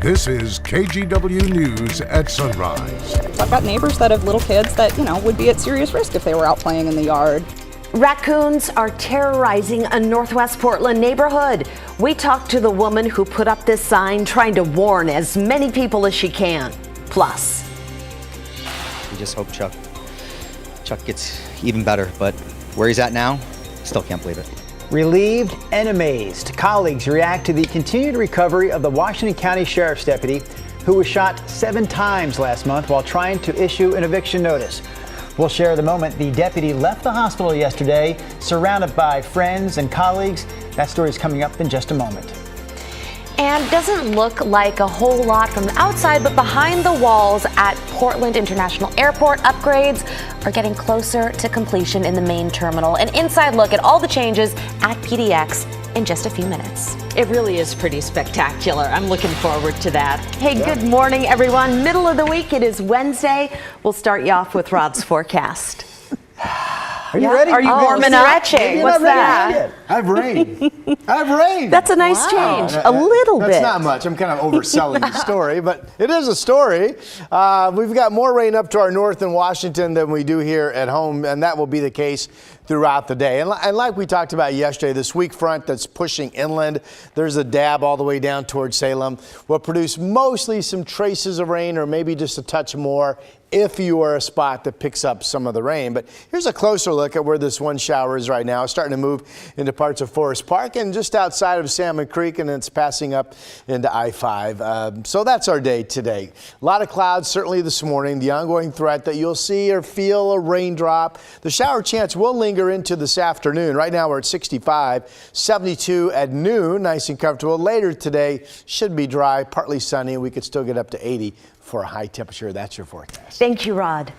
This is KGW News at Sunrise. I've got neighbors that have little kids that, would be at serious risk if they were out playing in the yard. Raccoons are terrorizing a Northwest Portland neighborhood. We talked to the woman who put up this sign trying to warn as many people as she can. Plus, we just hope Chuck gets even better, but where he's at now, still can't believe it. Relieved and amazed, colleagues react to the continued recovery of the Washington County Sheriff's deputy who was shot 7 times last month while trying to issue an eviction notice. We'll share the moment the deputy left the hospital yesterday, surrounded by friends and colleagues. That story is coming up in just a moment. and doesn't look like a whole lot from the outside, but behind the walls at Portland International Airport, upgrades are getting closer to completion in the main terminal. An inside look at all the changes at PDX in just a few minutes. It really is pretty spectacular. I'm looking forward to that. Hey, good morning, everyone. Middle of the week. It is Wednesday. We'll start you off with Rod's forecast. Are you ready? Are you warming up? What's that? I've rained. I've rained. That's a nice change. A little bit. That's not much. I'm kind of overselling the story, but it is a story. We've got more rain up to our north in Washington than we do here at home, and that will be the case throughout the day. And like we talked about yesterday, this weak front that's pushing inland, there's a dab all the way down towards Salem, will produce mostly some traces of rain or maybe just a touch more if you are a spot that picks up some of the rain. But here's a closer look at where this one shower is right now. It's starting to move into parts of Forest Park and just outside of Salmon Creek, and it's passing up into I-5. So that's our day today. A lot of clouds certainly this morning. The ongoing threat that you'll see or feel a raindrop. The shower chance will linger into this afternoon. Right now we're at 65, 72 at noon, nice and comfortable. Later today should be dry, partly sunny. We could still get up to 80 for a high temperature. That's your forecast. Thank you, Rod.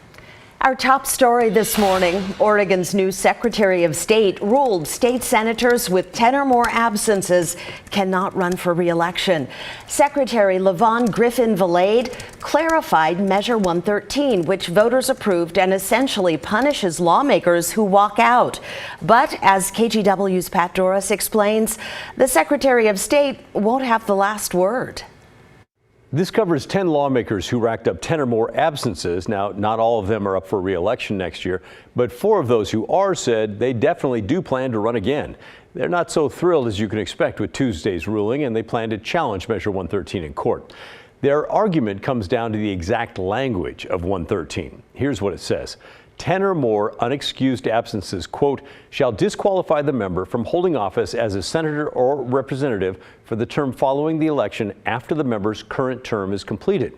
Our top story this morning, Oregon's new Secretary of State ruled state senators with 10 or more absences cannot run for re-election. Secretary Lavon Griffin-Valade clarified Measure 113, which voters approved and essentially punishes lawmakers who walk out. But as KGW's Pat Doris explains, the Secretary of State won't have the last word. This covers 10 lawmakers who racked up 10 or more absences. Now, not all of them are up for re-election next year, but 4 of those who are said they definitely do plan to run again. They're not so thrilled as you can expect with Tuesday's ruling, and they plan to challenge Measure 113 in court. Their argument comes down to the exact language of 113. Here's what it says. 10 or more unexcused absences, quote, shall disqualify the member from holding office as a senator or representative for the term following the election after the member's current term is completed.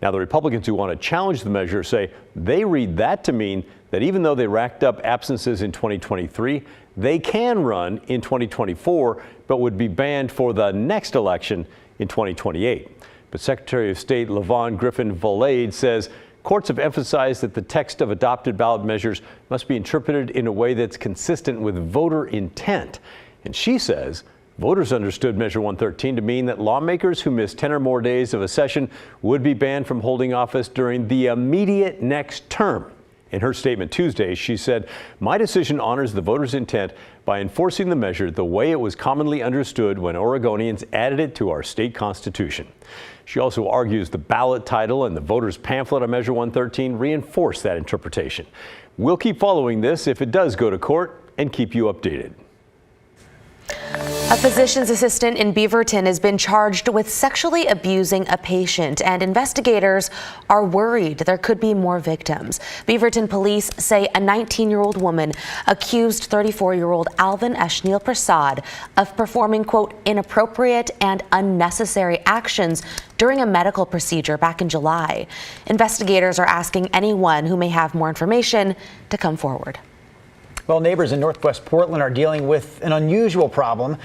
Now, the Republicans who want to challenge the measure say they read that to mean that even though they racked up absences in 2023, they can run in 2024, but would be banned for the next election in 2028. But Secretary of State Lavon Griffin-Valade says courts have emphasized that the text of adopted ballot measures must be interpreted in a way that's consistent with voter intent. And she says voters understood Measure 113 to mean that lawmakers who miss 10 or more days of a session would be banned from holding office during the immediate next term. In her statement Tuesday, she said, "My decision honors the voters' intent by enforcing the measure the way it was commonly understood when Oregonians added it to our state constitution." She also argues the ballot title and the voters' pamphlet on Measure 113 reinforce that interpretation. We'll keep following this if it does go to court and keep you updated. A physician's assistant in Beaverton has been charged with sexually abusing a patient, and investigators are worried there could be more victims. Beaverton police say a 19-year-old woman accused 34-year-old Alvin Eshnil Prasad of performing, quote, inappropriate and unnecessary actions during a medical procedure back in July. Investigators are asking anyone who may have more information to come forward. Well, neighbors in Northwest Portland are dealing with an unusual problem,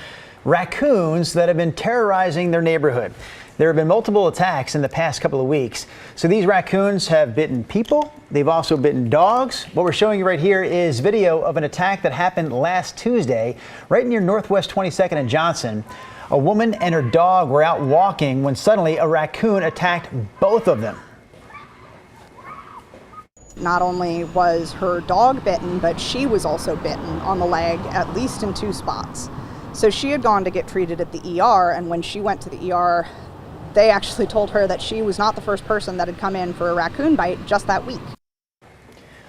raccoons that have been terrorizing their neighborhood. There have been multiple attacks in the past couple of weeks. So these raccoons have bitten people. They've also bitten dogs. What we're showing you right here is video of an attack that happened last Tuesday right near Northwest 22nd and Johnson. A woman and her dog were out walking when suddenly a raccoon attacked both of them. Not only was her dog bitten, but she was also bitten on the leg, at least in 2 spots. So she had gone to get treated at the ER, and when she went to the ER, They actually told her that she was not the first person that had come in for a raccoon bite just that week.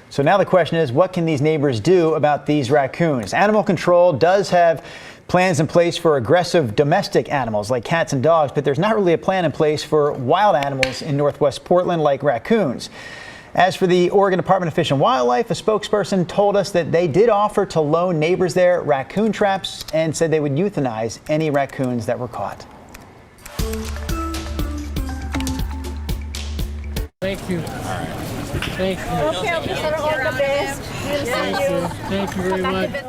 So now the question is, what can these neighbors do about these raccoons? Animal control does have plans in place for aggressive domestic animals like cats and dogs, but there's not really a plan in place for wild animals in Northwest Portland like raccoons. As for the Oregon Department of Fish and Wildlife, a spokesperson told us that they did offer to loan neighbors there raccoon traps and said they would euthanize any raccoons that were caught. Thank you. Thank you. Okay, I'll just all the best. Thank you very much.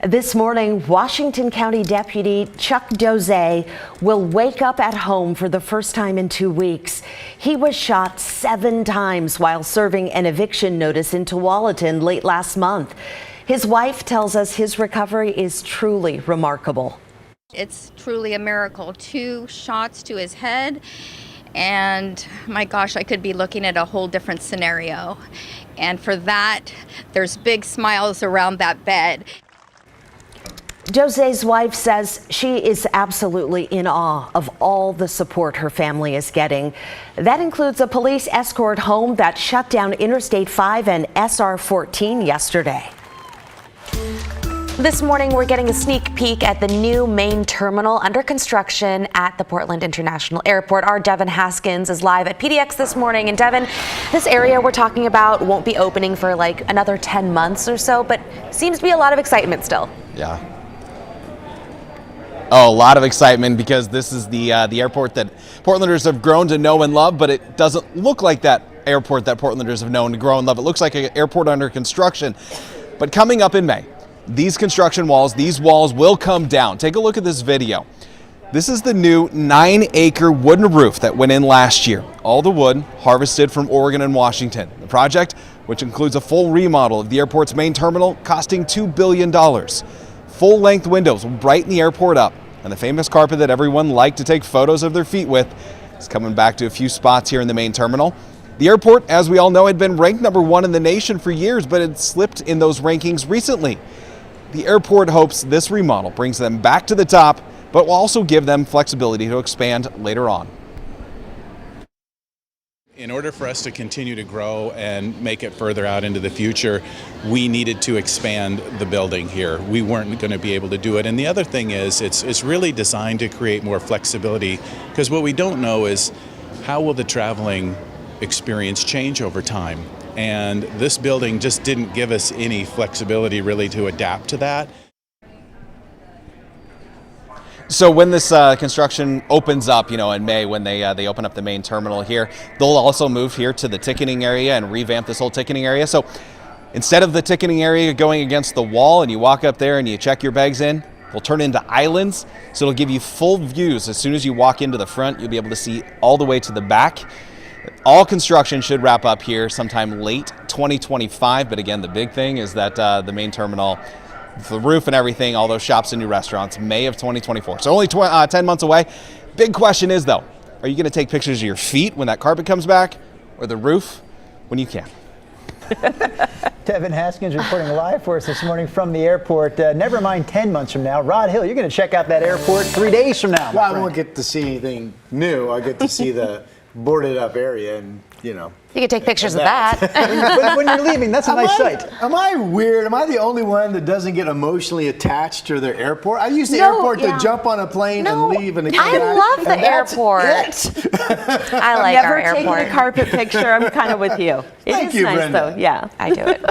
This morning, Washington County Deputy Chuck Dose will wake up at home for the first time in 2 weeks. He was shot 7 times while serving an eviction notice in Tualatin late last month. His wife tells us his recovery is truly remarkable. It's truly a miracle. 2 shots to his head. And my gosh, I could be looking at a whole different scenario. And for that, there's big smiles around that bed. Jose's wife says she is absolutely in awe of all the support her family is getting. That includes a police escort home that shut down Interstate 5 and SR 14 yesterday. This morning, we're getting a sneak peek at the new main terminal under construction at the Portland International Airport. Our Devin Haskins is live at PDX this morning. And Devin, this area we're talking about won't be opening for like another 10 months or so, but seems to be a lot of excitement still. Yeah. Oh, a lot of excitement because this is the airport that Portlanders have grown to know and love, but it doesn't look like that airport that Portlanders have known, grown, and love. It looks like an airport under construction. But coming up in May, these construction walls, these walls will come down. Take a look at this video. This is the new 9-acre wooden roof that went in last year. All the wood harvested from Oregon and Washington. The project, which includes a full remodel of the airport's main terminal, costing $2 billion. Full-length windows will brighten the airport up, and the famous carpet that everyone liked to take photos of their feet with is coming back to a few spots here in the main terminal. The airport, as we all know, had been ranked #1 in the nation for years, but it slipped in those rankings recently. The airport hopes this remodel brings them back to the top, but will also give them flexibility to expand later on. In order for us to continue to grow and make it further out into the future, we needed to expand the building here. We weren't going to be able to do it. And the other thing is, it's really designed to create more flexibility, because what we don't know is how will the traveling experience change over time. And this building just didn't give us any flexibility really to adapt to that. So when this construction opens up, in May, when they open up the main terminal here, they'll also move here to the ticketing area and revamp this whole ticketing area. So instead of the ticketing area going against the wall and you walk up there and you check your bags in, they'll turn into islands. So it'll give you full views. As soon as you walk into the front, you'll be able to see all the way to the back. All construction should wrap up here sometime late 2025. But again, the big thing is that the main terminal, the roof and everything, all those shops and new restaurants, May of 2024. So only 10 months away. Big question is, though, are you going to take pictures of your feet when that carpet comes back, or the roof when you can? Devin Haskins reporting live for us this morning from the airport. Never mind 10 months from now. Rod Hill, you're going to check out that airport 3 days from now. Well, I won't get to see anything new. I get to see the boarded up area and, You can take pictures of that. when you're leaving, that's a nice sight. Am I weird? Am I the only one that doesn't get emotionally attached to their airport? I use the airport to jump on a plane and leave and come back. I love the airport. I like our airport. Never taking a carpet picture. I'm kind of with you. Thank you, nice, Brenda. though. Yeah, I do it.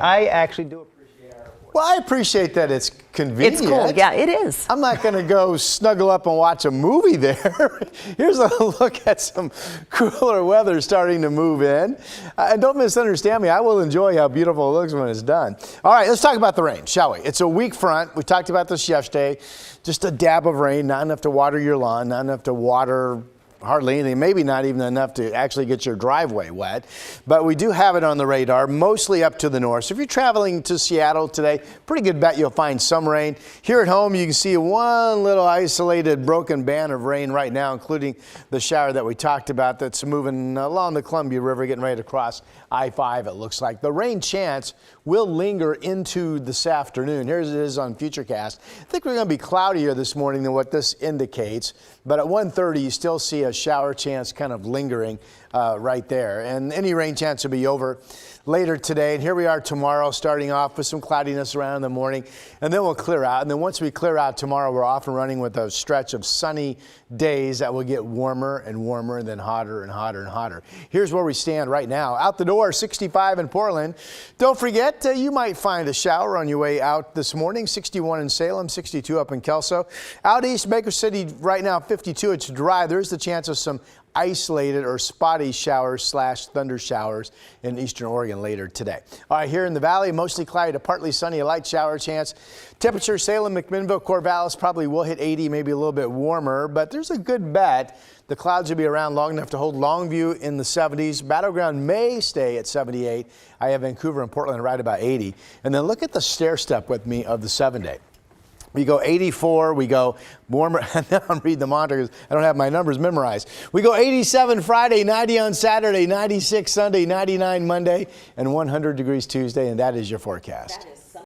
I actually do appreciate our airport. Well, I appreciate that it's convenient. it's cool. Yeah, it is. I'm not going to go snuggle up and watch a movie there. Here's a look at some cooler weather starting to move in. And don't misunderstand me, I will enjoy how beautiful it looks when it's done. All right, let's talk about the rain, shall we? It's a weak front. We talked about this yesterday. Just a dab of rain, not enough to water your lawn, not enough to water hardly anything, maybe not even enough to actually get your driveway wet. But we do have it on the radar, mostly up to the north. So if you're traveling to Seattle today, pretty good bet you'll find some rain. Here at home, you can see one little isolated broken band of rain right now, including the shower that we talked about that's moving along the Columbia River, getting ready to cross I-5, it looks like. The rain chance will linger into this afternoon. Here it is on Futurecast. I think we're going to be cloudier this morning than what this indicates. But at 1:30, you still see a shower chance kind of lingering right there. And any rain chance will be over later today. And here we are tomorrow, starting off with some cloudiness around in the morning, and then we'll clear out. And then once we clear out tomorrow, we're off and running with a stretch of sunny days that will get warmer and warmer and then hotter and hotter and hotter. Here's where we stand right now. Out the door, 65 in Portland. Don't forget, you might find a shower on your way out this morning. 61 in Salem, 62 up in Kelso. Out east, Baker City right now, 52. It's dry. There's the chance of some isolated or spotty showers / thunder showers in eastern Oregon later today. All right, here in the valley, mostly cloudy to partly sunny, a light shower chance. Temperature, Salem, McMinnville, Corvallis probably will hit 80, maybe a little bit warmer, but there's a good bet the clouds will be around long enough to hold Longview in the 70s. Battleground may stay at 78. I have Vancouver and Portland right about 80. And then look at the stair step with me of the 7-day. We go 84, we go warmer, and now I'm reading the monitor because I don't have my numbers memorized. We go 87 Friday, 90 on Saturday, 96 Sunday, 99 Monday, and 100 degrees Tuesday, and that is your forecast.